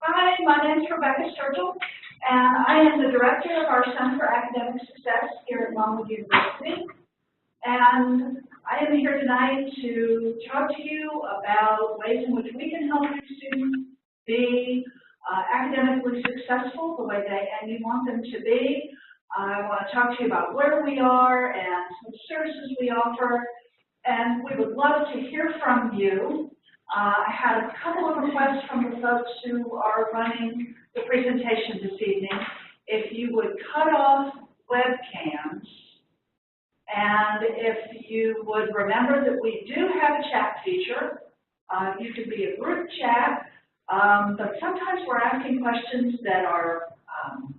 Hi, my name is Rebecca Sturgill, and I am the director of our Center for Academic Success here at Longwood University. And I am here tonight to talk to you about ways in which we can help your students be academically successful the way you want them to be. I want to talk to you about where we are and some services we offer, and we would love to hear from you. I had a couple of requests from the folks who are running the presentation this evening. If you would cut off webcams, and if you would remember that we do have a chat feature. You could be a group chat, but sometimes we're asking questions that are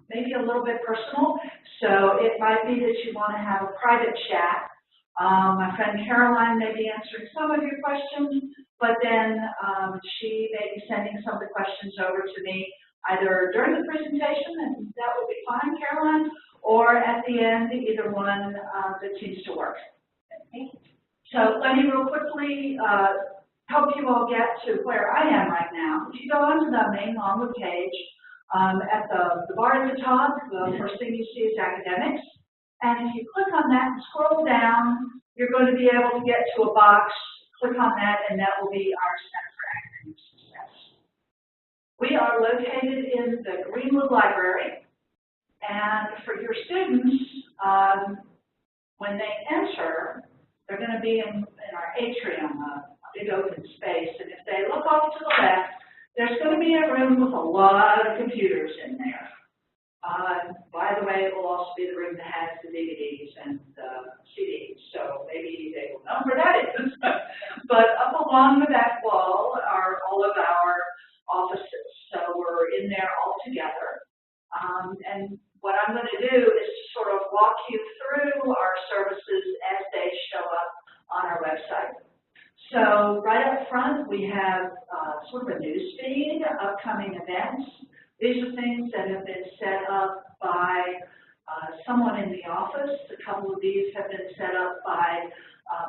maybe a little bit personal, so it might be that you want to have a private chat. My friend Caroline may be answering some of your questions, but then she may be sending some of the questions over to me either during the presentation, and that would be fine, Caroline, or at the end, either one that seems to work. Okay. So let me real quickly help you all get to where I am right now. If you go onto the main Longwood page, at the bar at the top, the first thing you see is academics. And if you click on that and scroll down, you're going to be able to get to a box. Click on that, and that will be our Center for Academic Success. We are located in the Greenwood Library, and for your students, when they enter, they're going to be in our atrium, a big open space, and if they look off to the left, there's going to be a room with a lot of computers in there. By the way, it will also be the room that has the DVDs and the CDs, so maybe they will know where that is. But up along the back wall are all of our offices, so we're in there all together. And what I'm going to do is sort of walk you through our services as they show up on our website. So right up front, we have sort of a news feed, upcoming events. These are things that have been set up by someone in the office. A couple of these have been set up by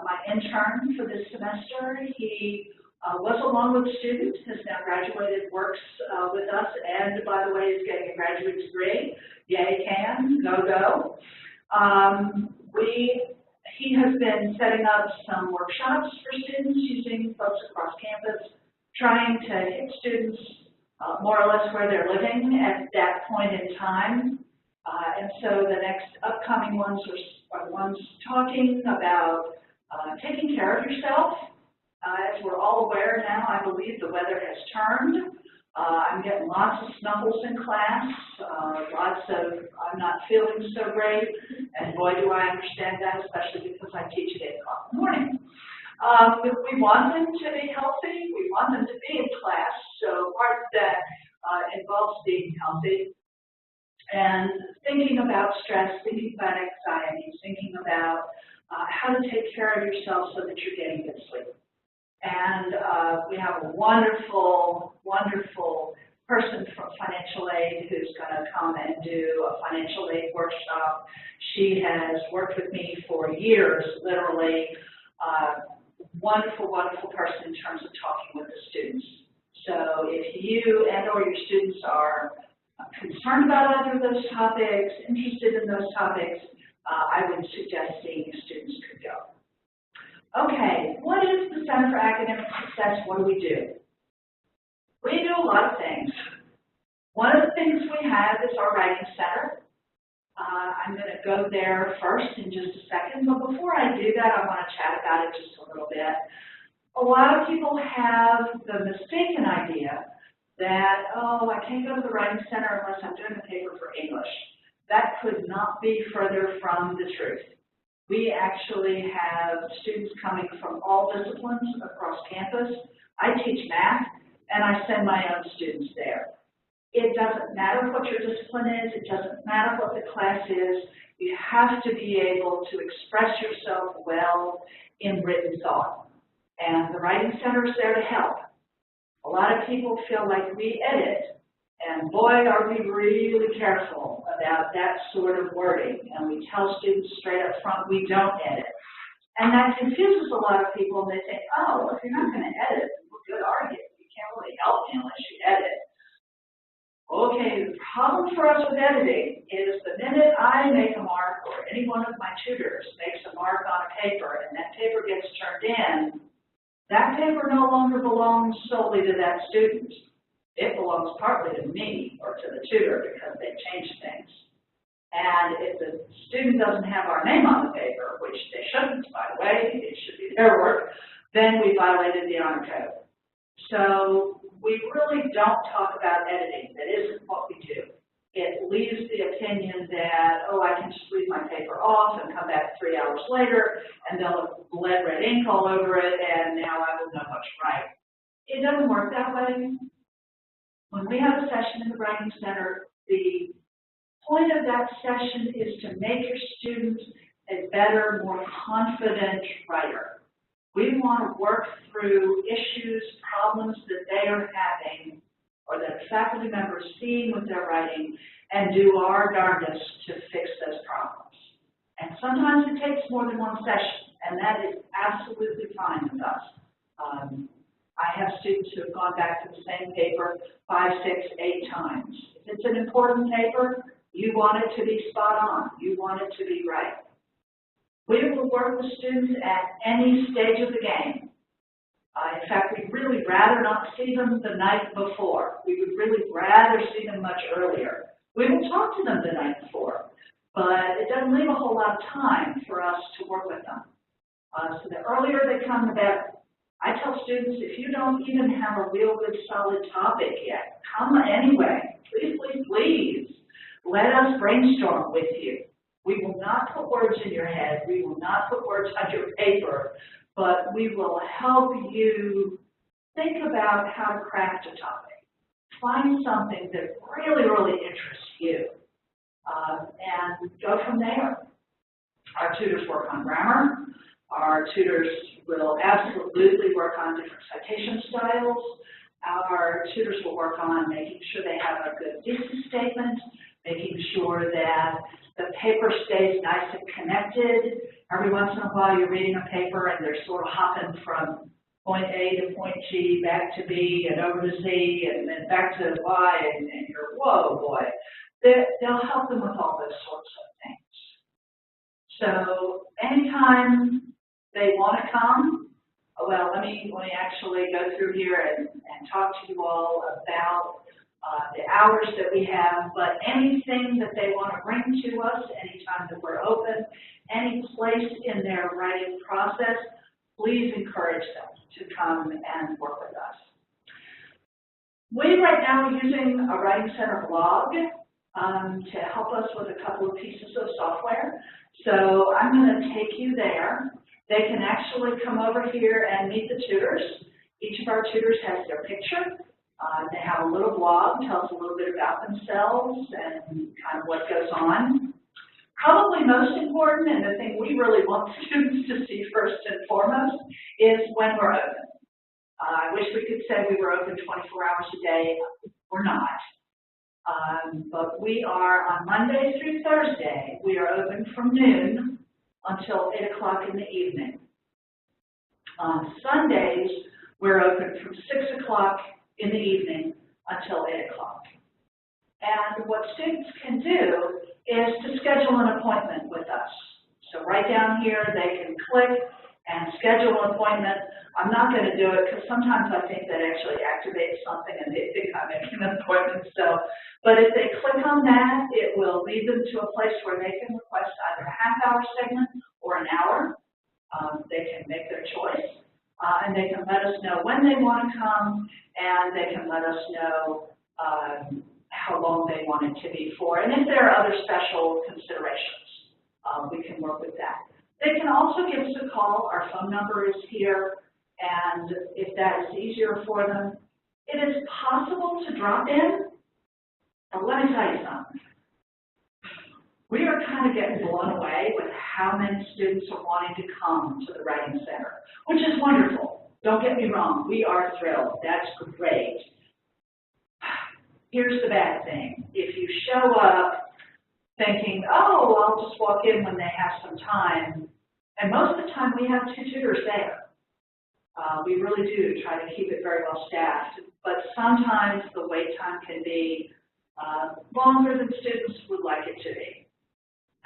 my intern for this semester. He was a Longwood student, has now graduated, works with us, and by the way, is getting a graduate degree. Yay, can, go. He has been setting up some workshops for students using folks across campus, trying to hit students more or less where they're living at that point in time. And so the next upcoming ones are the ones talking about taking care of yourself. As we're all aware now, I believe the weather has turned. I'm getting lots of snuffles in class, lots of I'm not feeling so great, and boy do I understand that, especially because I teach at 8 o'clock in the morning. We want them to be healthy. We want them to be in class. So part of that involves being healthy and thinking about stress, thinking about anxiety, thinking about how to take care of yourself so that you're getting good sleep. And we have a wonderful, wonderful person from financial aid who's going to come and do a financial aid workshop. She has worked with me for years, literally. Wonderful, wonderful person in terms of talking with the students. So if you and or your students are concerned about either of those topics, interested in those topics, I would suggest seeing your students could go. Okay, what is the Center for Academic Success? What do? We do a lot of things. One of the things we have is our Writing Center. I'm going to go there first in just a second, but before I do that, I want to chat about it just a little bit. A lot of people have the mistaken idea that, oh, I can't go to the Writing Center unless I'm doing a paper for English. That could not be further from the truth. We actually have students coming from all disciplines across campus. I teach math, and I send my own students there. It doesn't matter what your discipline is. It doesn't matter what the class is. You have to be able to express yourself well in written thought. And the Writing Center is there to help. A lot of people feel like we edit, and boy, are we really careful about that sort of wording. And we tell students straight up front, we don't edit. And that confuses a lot of people, and they think, oh, if you're not going to edit, well, good, are you? You can't really help me unless you edit. problem for us with editing is the minute I make a mark or any one of my tutors makes a mark on a paper and that paper gets turned in, that paper no longer belongs solely to that student. It belongs partly to me or to the tutor because they've changed things. And if the student doesn't have our name on the paper, which they shouldn't, by the way, it should be their work, then we violated the honor code. So we really don't talk about editing. That isn't what we do. It leaves the opinion that, oh, I can just leave my paper off and come back 3 hours later, and they'll have bled red ink all over it, and now I will know what to write. It doesn't work that way. When we have a session in the Writing Center, the point of that session is to make your students a better, more confident writer. We want to work through issues, problems that they are having, or that faculty members see with their writing, and do our darndest to fix those problems. And sometimes it takes more than one session, and that is absolutely fine with us. I have students who have gone back to the same paper 5, 6, 8 times. If it's an important paper, you want it to be spot on. You want it to be right. We will work with students at any stage of the game. In fact, we'd really rather not see them the night before. We would really rather see them much earlier. We will talk to them the night before, but it doesn't leave a whole lot of time for us to work with them. So the earlier they come, the better. I tell students, if you don't even have a real good solid topic yet, come anyway. Please, please, please. Let us brainstorm with you. We will not put words in your head. We will not put words on your paper, but we will help you think about how to craft a topic. Find something that really, really interests you, and go from there. Our tutors work on grammar. Our tutors will absolutely work on different citation styles. Our tutors will work on making sure they have a good thesis statement, making sure that the paper stays nice and connected. Every once in a while you're reading a paper and they're sort of hopping from point A to point G, back to B, and over to Z, and then back to Y, and you're, whoa, boy. They'll help them with all those sorts of things. So anytime they want to come, well, let me actually go through here and talk to you all about the hours that we have, but anything that they want to bring to us, anytime that we're open, any place in their writing process, please encourage them to come and work with us. We right now are using a Writing Center blog to help us with a couple of pieces of software. So I'm going to take you there. They can actually come over here and meet the tutors. Each of our tutors has their picture. They have a little blog, tells a little bit about themselves and kind of what goes on. Probably most important, and the thing we really want students to see first and foremost, is when we're open. I wish we could say we were open 24 hours a day. We're not. But we are on Monday through Thursday. We are open from noon until 8 o'clock in the evening. On Sundays, we're open from 6 o'clock in the evening until 8 o'clock. And what students can do is to schedule an appointment with us. So right down here, they can click and schedule an appointment. I'm not going to do it because sometimes I think that actually activates something and they think I'm making an appointment. But if they click on that, it will lead them to a place where they can request either a half-hour segment or an hour. They can make their choice. And they can let us know when they want to come, and they can let us know how long they want it to be for. And if there are other special considerations, we can work with that. They can also give us a call. Our phone number is here, and if that is easier for them, it is possible to drop in. But let me tell you something. We are kind of getting blown away with how many students are wanting to come to the Writing Center, which is wonderful. Don't get me wrong. We are thrilled. That's great. Here's the bad thing. If you show up thinking, oh, I'll just walk in when they have some time, and most of the time we have 2 tutors there. We really do try to keep it very well staffed, but sometimes the wait time can be longer than students would like it to be.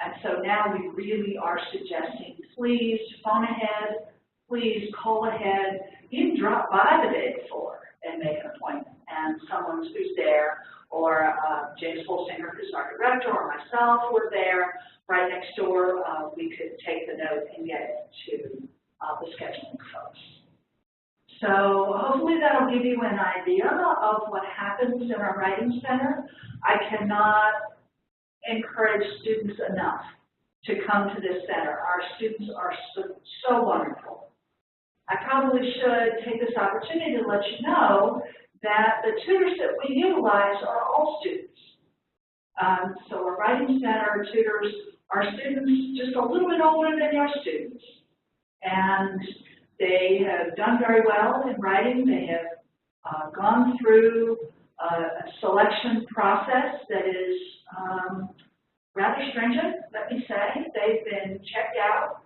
And so now we really are suggesting, please phone ahead, please call ahead, even drop by the day before and make an appointment. And someone who's there, or James Holsinger, who's our director, or myself, were there right next door, we could take the note and get it to the scheduling folks. So hopefully that'll give you an idea of what happens in our Writing Center. I cannot encourage students enough to come to this center. Our students are so wonderful. I probably should take this opportunity to let you know that the tutors that we utilize are all students. So our Writing Center tutors are students just a little bit older than your students. And they have done very well in writing. They have gone through a selection process that is rather stringent, let me say. They've been checked out.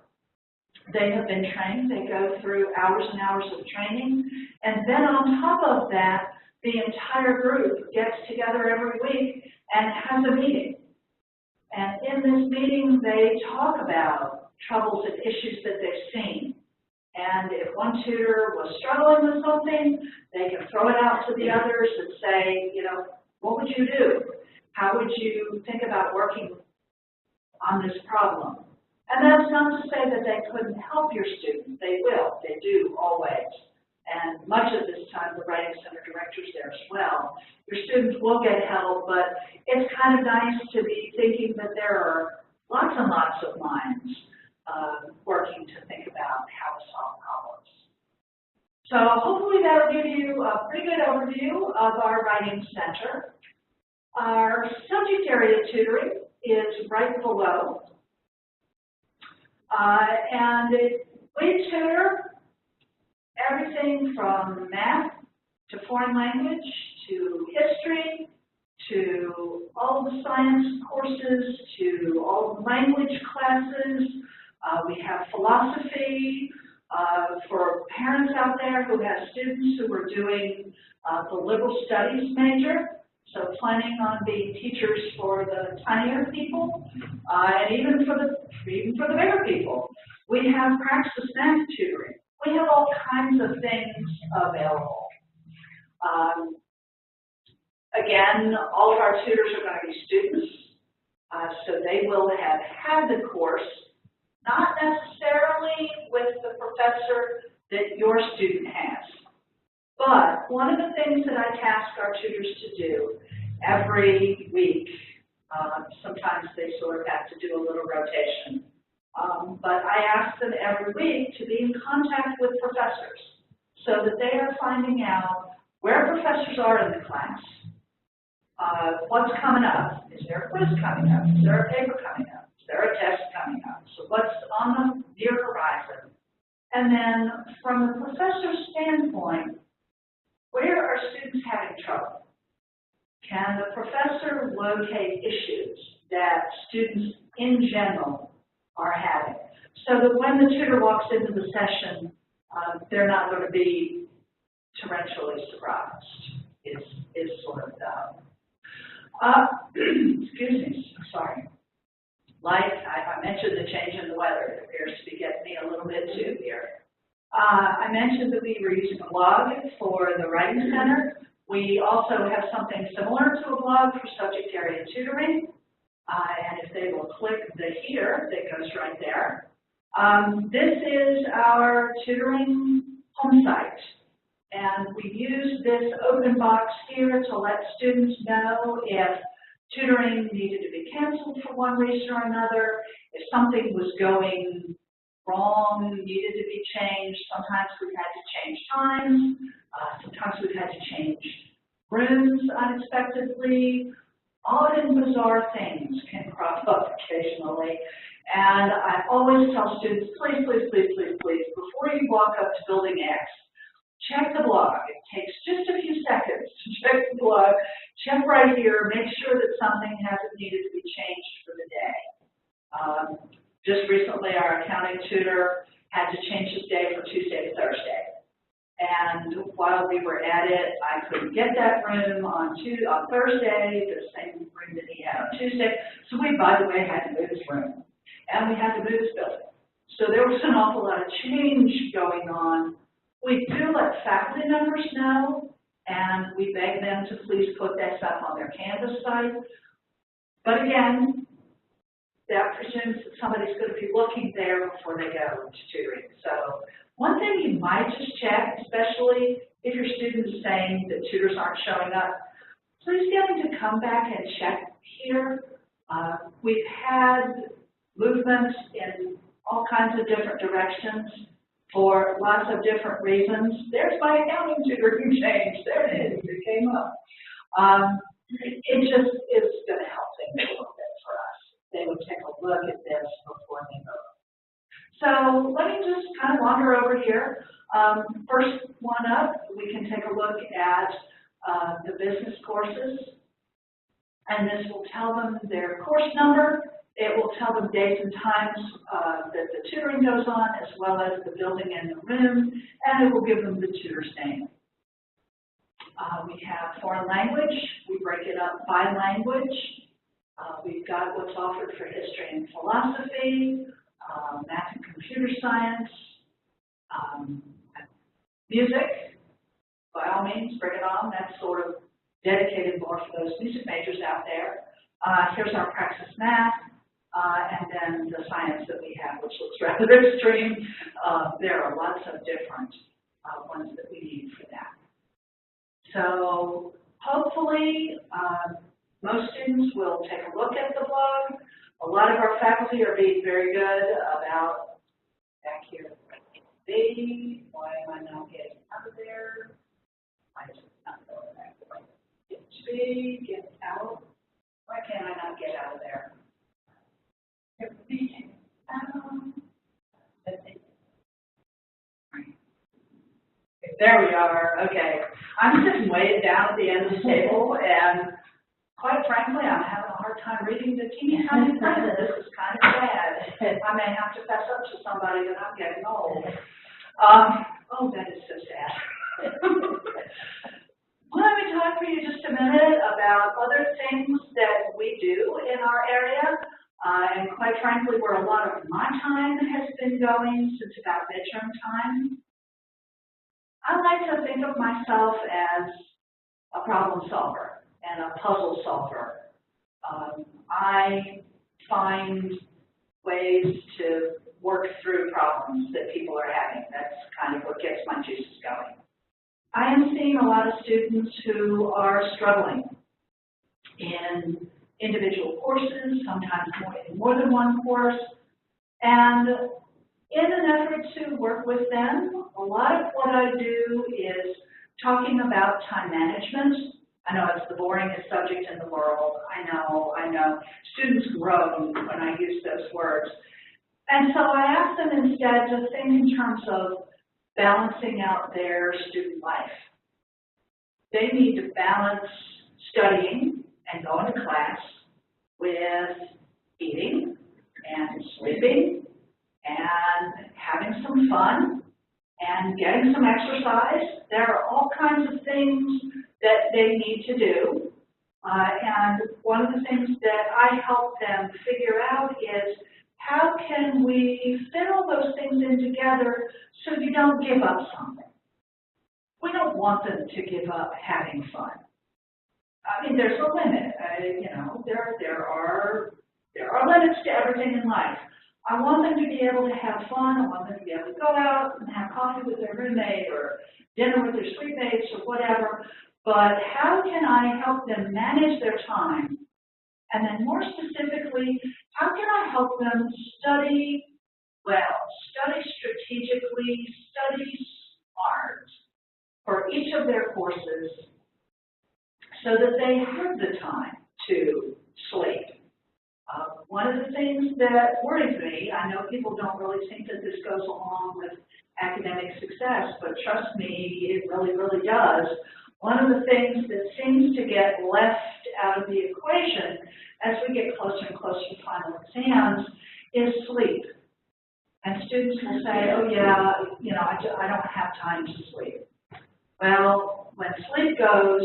They have been trained. They go through hours and hours of training. And then on top of that, the entire group gets together every week and has a meeting. And in this meeting, they talk about troubles and issues that they've seen. And if one tutor was struggling with something, they can throw it out to the others and say, you know, what would you do? How would you think about working on this problem? And that's not to say that they couldn't help your students. They will. They do, always. And much of this time, the Writing Center director's there as well. Your students will get help, but it's kind of nice to be thinking that there are lots and lots of minds working to think about how to solve problems. So hopefully that'll give you a pretty good overview of our Writing Center. Our subject area tutoring is right below. And we tutor everything from math to foreign language to history to all the science courses to all the language classes. We have philosophy for parents out there who have students who are doing the liberal studies major, so planning on being teachers for the tinier people, and even for the bigger people. We have practice math tutoring. We have all kinds of things available. Again, all of our tutors are going to be students, so they will have had the course, not necessarily with the professor that your student has. But one of the things that I task our tutors to do every week, sometimes they sort of have to do a little rotation, but I ask them every week to be in contact with professors so that they are finding out where professors are in the class, what's coming up. Is there a quiz coming up? Is there a paper coming up? Is there a test coming up? So what's on the near horizon? And then from the professor's standpoint, where are students having trouble? Can the professor locate issues that students in general are having? So that when the tutor walks into the session, they're not going to be torrentially surprised, is sort of excuse me, sorry. Like I mentioned the change in the weather, it appears to be getting me a little bit too here. I mentioned that we were using a blog for the Writing Center. We also have something similar to a blog for subject area tutoring. And if they will click the here, that goes right there. This is our tutoring home site. And we use this open box here to let students know if tutoring needed to be canceled for one reason or another, if something was going wrong, needed to be changed. Sometimes we've had to change times. Sometimes we've had to change rooms unexpectedly. Odd and bizarre things can crop up occasionally. And I always tell students, please, please, please, please, please, before you walk up to building X, check the blog. It takes just a few seconds to check the blog. Check right here. Make sure that something hasn't needed to be changed for the day. Just recently, our accounting tutor had to change his day from Tuesday to Thursday. And while we were at it, I couldn't get that room on Thursday, the same room that he had on Tuesday. So we, by the way, had to move his room. And we had to move his building. So there was an awful lot of change going on. We do let faculty members know, and we beg them to please put that stuff on their Canvas site. But again, that presumes that somebody's going to be looking there before they go to tutoring. So one thing you might just check, especially if your student is saying that tutors aren't showing up, please get them to come back and check here. We've had movements in all kinds of different directions for lots of different reasons. There's my accounting tutor who changed. There it is. It came up. It just is going to help things a little bit for us. They would take a look at this before they go. So let me just kind of wander over here. First one up, we can take a look at the business courses. And this will tell them their course number. It will tell them dates and times that the tutoring goes on, as well as the building and the room, and it will give them the tutor's name. We have foreign language. We break it up by language. We've got what's offered for history and philosophy, math and computer science, music. By all means, bring it on. That's sort of dedicated more for those music majors out there. Here's our praxis math. And then the science that we have, which looks rather extreme. There are lots of different ones that we need for that. So hopefully most students will take a look at the blog. A lot of our faculty are being very good about back here. Why am I not getting out of there? Why is it not going back the way it should be? Get out. Why can't I not get out of there? There we are. Okay. I'm sitting way down at the end of the table, and quite frankly, I'm having a hard time reading the teeny tiny print. This is kind of bad. I may have to fess up to somebody that I'm getting old. Oh, that is so sad. Let me talk for you just a minute about other things that we do in our area. And quite frankly, where a lot of my time has been going since about midterm time. I like to think of myself as a problem solver and a puzzle solver. I find ways to work through problems that people are having. That's kind of what gets my juices going. I am seeing a lot of students who are struggling in individual courses, sometimes more than one course, and in an effort to work with them, a lot of what I do is talking about time management. I know it's the boringest subject in the world. I know. Students groan when I use those words. And so I ask them instead to think in terms of balancing out their student life. They need to balance studying and going to class with eating and sleeping and having some fun and getting some exercise. There are all kinds of things that they need to do. And one of the things that I help them figure out is how can we fit all those things in together so you don't give up something. We don't want them to give up having fun. I mean, there's a limit. There are limits to everything in life. I want them to be able to have fun. I want them to be able to go out and have coffee with their roommate or dinner with their suite mates or whatever. But how can I help them manage their time? And then more specifically, how can I help them study well, study strategically, study smart for each of their courses so that they have the time to sleep? One of the things that worries me, I know people don't really think that this goes along with academic success, but trust me, it really, really does. One of the things that seems to get left out of the equation as we get closer and closer to final exams is sleep. And students will say, oh yeah, you know, I don't have time to sleep. Well, when sleep goes,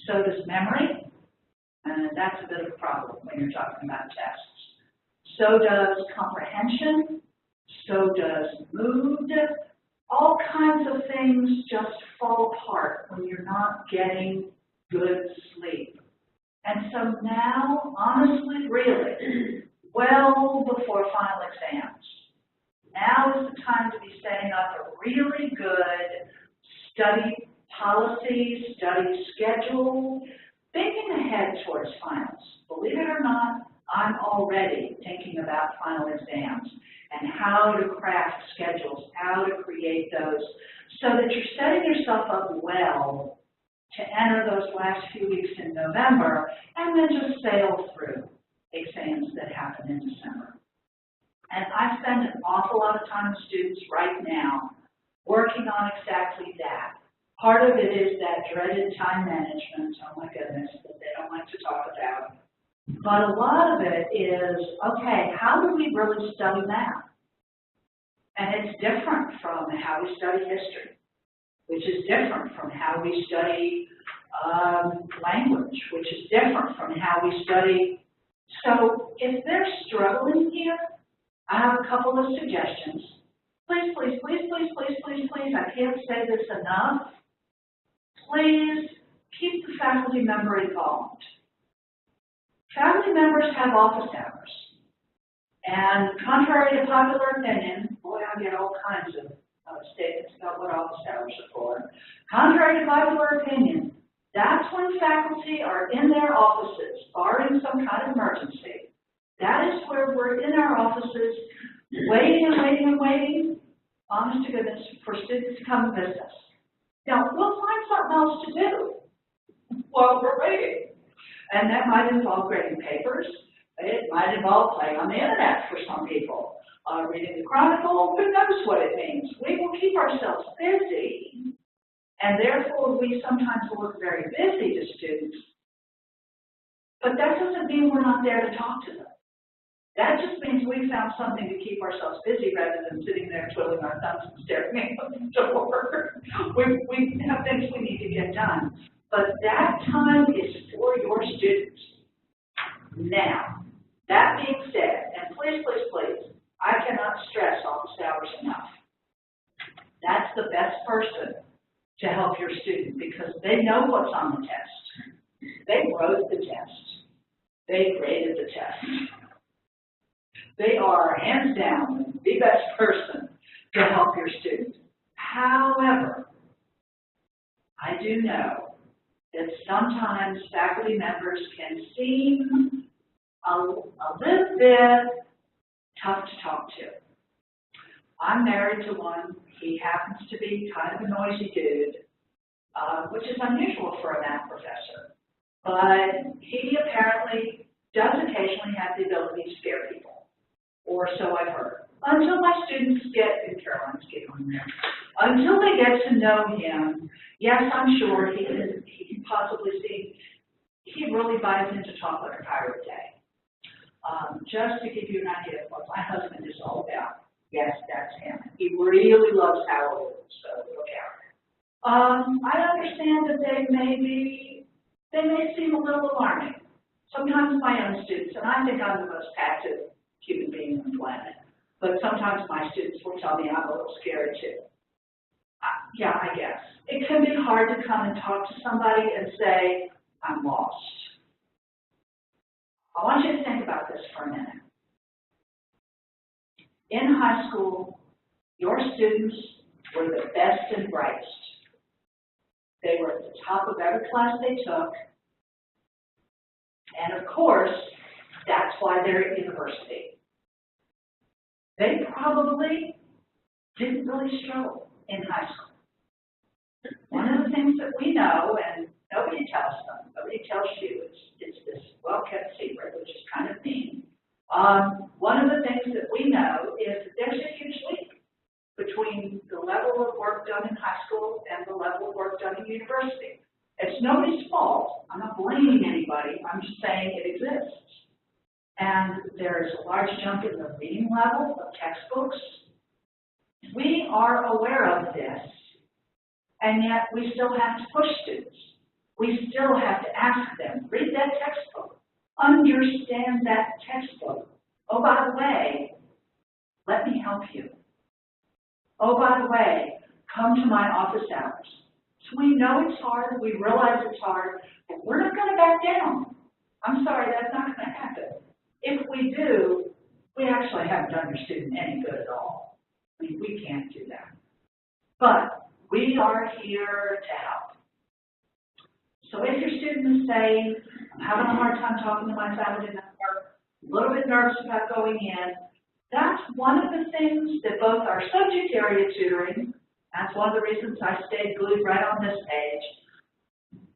so does memory, and that's a bit of a problem when you're talking about tests. So does comprehension, so does mood. All kinds of things just fall apart when you're not getting good sleep. And so now, honestly, really, well before final exams, now is the time to be setting up a really good study policy, study schedule, thinking ahead towards finals. Believe it or not, I'm already thinking about final exams and how to craft schedules, how to create those so that you're setting yourself up well to enter those last few weeks in November and then just sail through exams that happen in December. And I spend an awful lot of time with students right now working on exactly that. Part of it is that dreaded time management, oh my goodness, that they don't like to talk about. But a lot of it is, okay, how do we really study math? And it's different from how we study history, which is different from how we study language, which is different from how we study. So if they're struggling here, I have a couple of suggestions. Please, please, please, please, please, please, please, I can't say this enough. Please keep the faculty member involved. Faculty members have office hours. And contrary to popular opinion, boy, I get all kinds of statements about what office hours are for. Contrary to popular opinion, that's when faculty are in their offices, barring some kind of emergency. That is where we're in our offices, waiting and waiting and waiting, honest to goodness, for students to come and visit us. Now, we'll find something else to do while we're waiting. And that might involve grading papers. It might involve playing on the internet for some people. Reading the Chronicle, who knows what it means. We will keep ourselves busy, and therefore we sometimes look very busy to students. But that doesn't mean we're not there to talk to them. That just means we found something to keep ourselves busy rather than sitting there twiddling our thumbs and staring at the door. We have things we need to get done. But that time is for your students. Now, that being said, and please, please, please, I cannot stress office hours enough. That's the best person to help your student because they know what's on the test. They wrote the test. They graded the test. They are, hands down, the best person to help your student. However, I do know that sometimes faculty members can seem a little bit tough to talk to. I'm married to one. He happens to be kind of a noisy dude, which is unusual for a math professor. But he apparently does occasionally have the ability to scare people, or so I've heard. Until my students get, and Caroline's getting on there, until they get to know him, yes, I'm sure he can possibly see, he really buys into chocolate or pirate day. Just to give you an idea of what my husband is all about. Yes, that's him. He really loves Halloween, so look out. I understand that they may seem a little alarming. Sometimes my own students, and I think I'm the most active human being on the planet, but sometimes my students will tell me I'm a little scared too. Yeah, I guess. It can be hard to come and talk to somebody and say, I'm lost. I want you to think about this for a minute. In high school, your students were the best and brightest. They were at the top of every class they took. And of course, that's why they're at university. They probably didn't really struggle in high school. One of the things that we know, and nobody tells them, nobody tells you, it's this well-kept secret, which is kind of mean. One of the things that we know is that there's a huge leap between the level of work done in high school and the level of work done in university. It's nobody's fault. I'm not blaming anybody. I'm just saying it exists. And there's a large jump in the reading level of textbooks. We are aware of this, and yet we still have to push students. We still have to ask them, read that textbook, understand that textbook. Oh, by the way, let me help you. Oh, by the way, come to my office hours. So we know it's hard, we realize it's hard, but we're not going to back down. I'm sorry, that's not going to happen. If we do, we actually haven't done your student any good at all. We can't do that. But we are here to help. So if your student is saying, I'm having a hard time talking to my Saturday member, a little bit nervous about going in, that's one of the things that both our subject area tutoring, that's one of the reasons I stayed glued right on this page,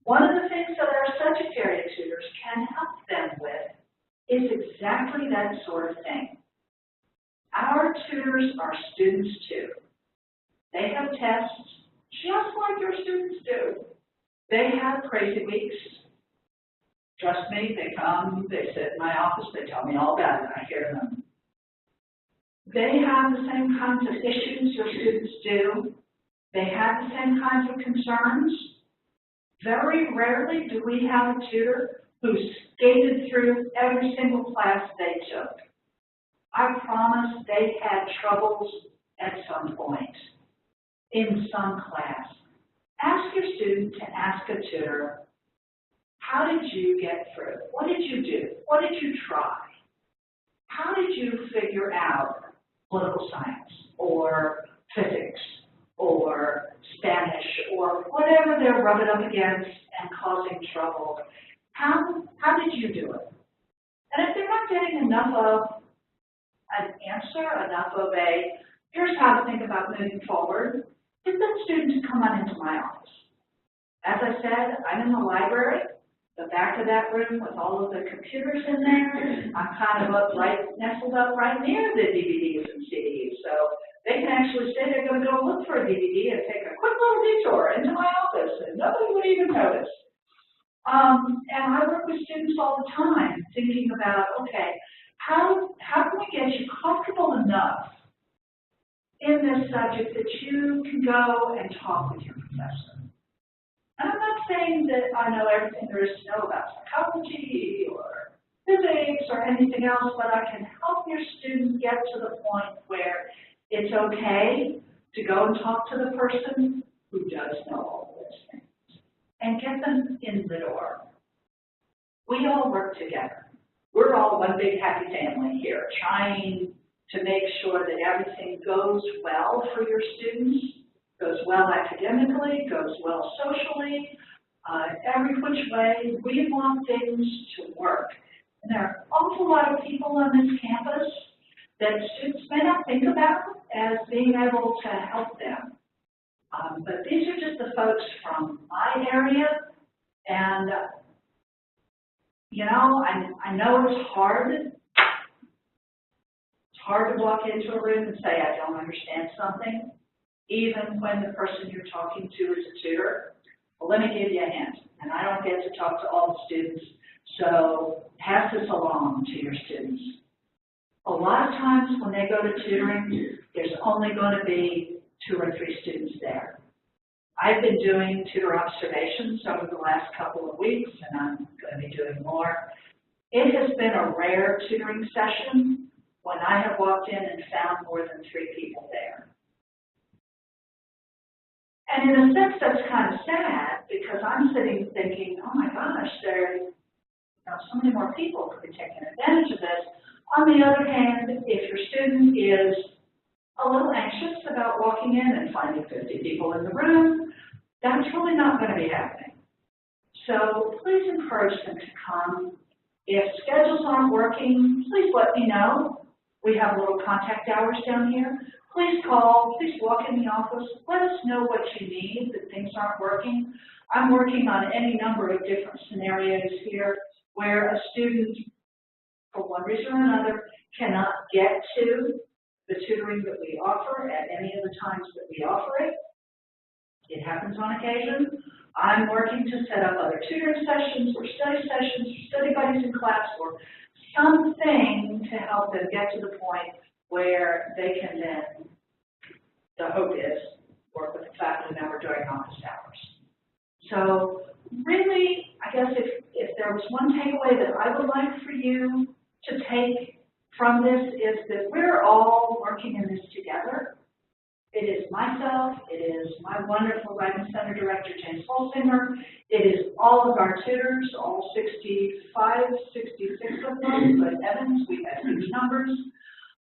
one of the things that our subject area tutors can help them with is exactly that sort of thing. Our tutors are students too. They have tests just like your students do. They have crazy weeks. Trust me, they come, they sit in my office, they tell me all about it, I hear them. They have the same kinds of issues your students do. They have the same kinds of concerns. Very rarely do we have a tutor who skated through every single class they took. I promise they had troubles at some point in some class. Ask your student to ask a tutor, how did you get through? What did you do? What did you try? How did you figure out political science or physics or Spanish or whatever they're rubbing up against and causing trouble? How did you do it? And if they're not getting enough of an answer, enough of a, here's how to think about moving forward, get the student to come on into my office. As I said, I'm in the library, the back of that room with all of the computers in there. I'm kind of nestled up right near the DVDs and CDs. So they can actually say they're going to go look for a DVD and take a quick little detour into my office, and nobody would even notice. And I work with students all the time thinking about, okay, how can we get you comfortable enough in this subject that you can go and talk with your professor? And I'm not saying that I know everything there is to know about psychology or physics or anything else, but I can help your student get to the point where it's okay to go and talk to the person who does know all those things and get them in the door. We all work together. We're all one big happy family here, trying to make sure that everything goes well for your students, goes well academically, goes well socially, every which way. We want things to work. And there are an awful lot of people on this campus that students may not think about as being able to help them. But these are just the folks from my area, and you know, I know it's hard. It's hard to walk into a room and say, I don't understand something, even when the person you're talking to is a tutor. Well, let me give you a hint, and I don't get to talk to all the students, so pass this along to your students. A lot of times when they go to tutoring, there's only going to be 2 or 3 students there. I've been doing tutor observations over the last couple of weeks, and I'm going to be doing more. It has been a rare tutoring session when I have walked in and found more than 3 people there. And in a sense, that's kind of sad because I'm sitting thinking, oh my gosh, there are so many more people who could be taking advantage of this. On the other hand, if your student is a little anxious about walking in and finding 50 people in the room, that's really not going to be happening. So please encourage them to come. If schedules aren't working, please let me know. We have little contact hours down here. Please call, please walk in the office. Let us know what you need, that things aren't working. I'm working on any number of different scenarios here where a student, for one reason or another, cannot get to the tutoring that we offer at any of the times that we offer it. It happens on occasion. I'm working to set up other tutoring sessions or study sessions or study buddies in class or something to help them get to the point where they can then the hope is, work with a faculty member during office hours. So really, I guess if there was one takeaway that I would like for you to take from this is that we're all working in this together. It is myself, it is my wonderful Writing Center Director, James Holsinger, it is all of our tutors, all 65, 66 of them, but heavens, we have huge numbers.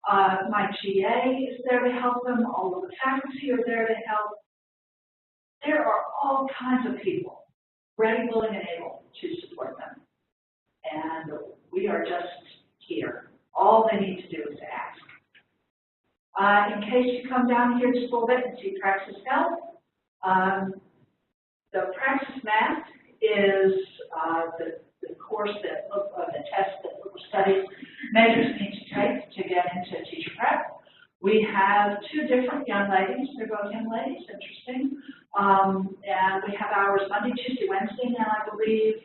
My GA is there to help them, all of the faculty are there to help. There are all kinds of people ready, willing, and able to support them. And we are just here. All they need to do is ask. In case you come down here just a little bit and see Praxis Health, the Praxis Math is the course that the test that local studies majors need to take to get into teacher prep. We have two different young ladies. They're both young ladies, interesting. And we have hours Monday, Tuesday, Wednesday now, I believe,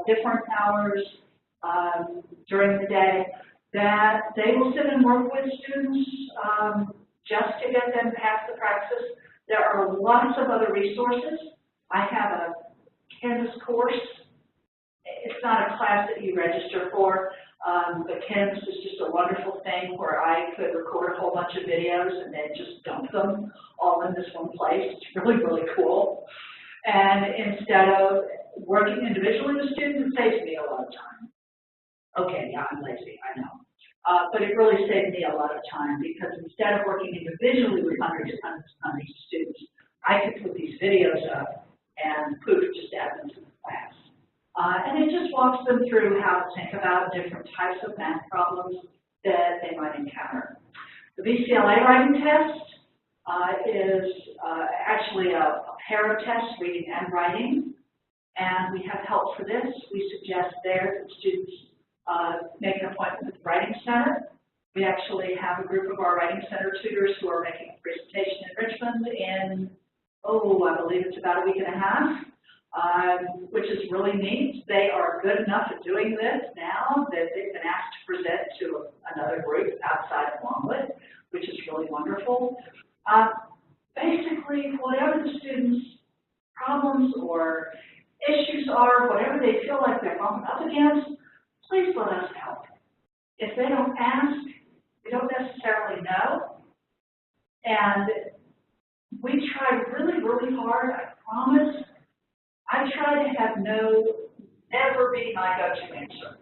different hours during the day that they will sit and work with students just to get them past the Praxis. There are lots of other resources. I have a Canvas course. It's not a class that you register for, but Canvas is just a wonderful thing where I could record a whole bunch of videos and then just dump them all in this one place. It's really, really cool. And instead of working individually with students, it saves me a lot of time. Okay, yeah, I'm lazy, I know. But it really saved me a lot of time because instead of working individually with hundreds and hundreds and hundreds of students, I could put these videos up and poof, just add them to the class. And it just walks them through how to think about different types of math problems that they might encounter. The VCLA writing test is actually a pair of tests, reading and writing. And we have help for this. We suggest there that students make an appointment with the Writing Center. We actually have a group of our Writing Center tutors who are making a presentation in Richmond in, I believe it's about a week and a half, which is really neat. They are good enough at doing this now that they've been asked to present to another group outside of Longwood, which is really wonderful. Basically, whatever the students' problems or issues are, whatever they feel like they're bumping up against, please let us help. If they don't ask, we don't necessarily know. And we try really, really hard, I promise. I try to have never be my go-to answer.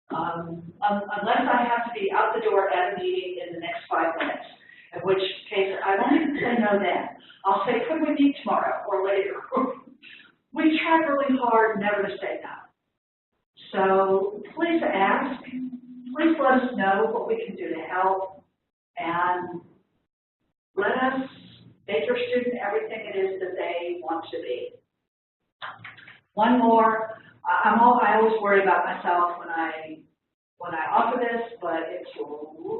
Unless I have to be out the door at a meeting in the next 5 minutes, in which case I won't even say no then. I'll say, could we meet tomorrow or later? We try really hard never to say no. So please ask, please let us know what we can do to help, and let us make your student everything it is that they want to be. One more, I always worry about myself when I offer this, but it's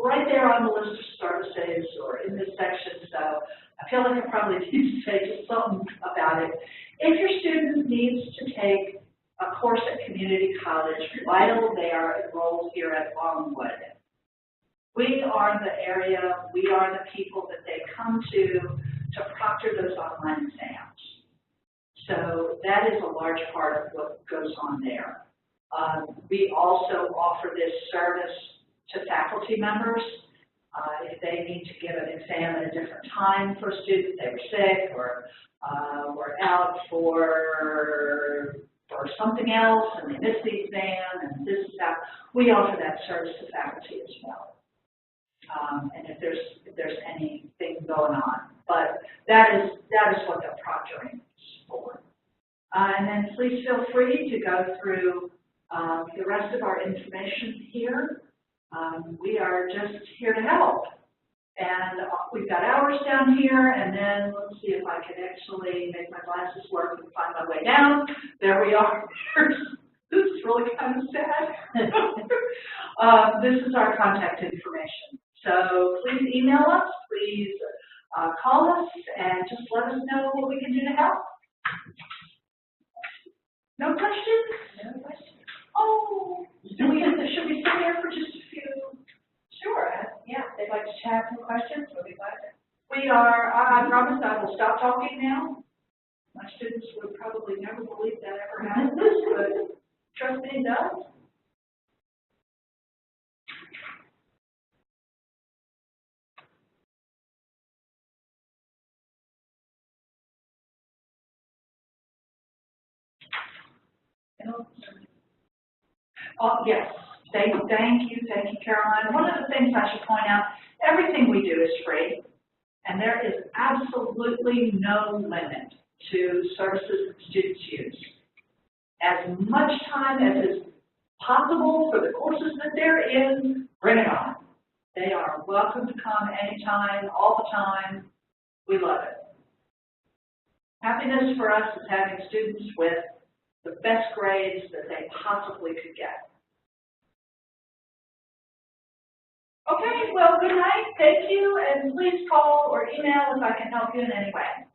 right there on the list of services or in this section, so I feel like I probably need to say just something about it. If your student needs to take a course at community college, while they are enrolled here at Longwood, we are the area, we are the people that they come to proctor those online exams. So that is a large part of what goes on there. We also offer this service to faculty members. If they need to give an exam at a different time for a student, they were sick or were out for something else and they missed the exam and this is that, we offer that service to faculty as well. And if there's anything going on. But that is what the proctoring is for. And then please feel free to go through the rest of our information here. We are just here to help. And we've got hours down here, and then let's see if I can actually make my glasses work and find my way down. There we are. This is really kind of sad. This is our contact information. So please email us, please call us, and just let us know what we can do to help. No questions? No questions. Oh, should we sit here for just a few? Sure. Yeah, if they'd like to chat some questions, we'll be glad to. We I promise I will stop talking now. My students would probably never believe that ever happens, but trust me, it does. Oh, yes. Thank you, Caroline. One of the things I should point out, everything we do is free, and there is absolutely no limit to services that students use. As much time as is possible for the courses that they're in, bring it on. They are welcome to come anytime, all the time. We love it. Happiness for us is having students with the best grades that they possibly could get. Okay, well, good night. Thank you, and please call or email if I can help you in any way.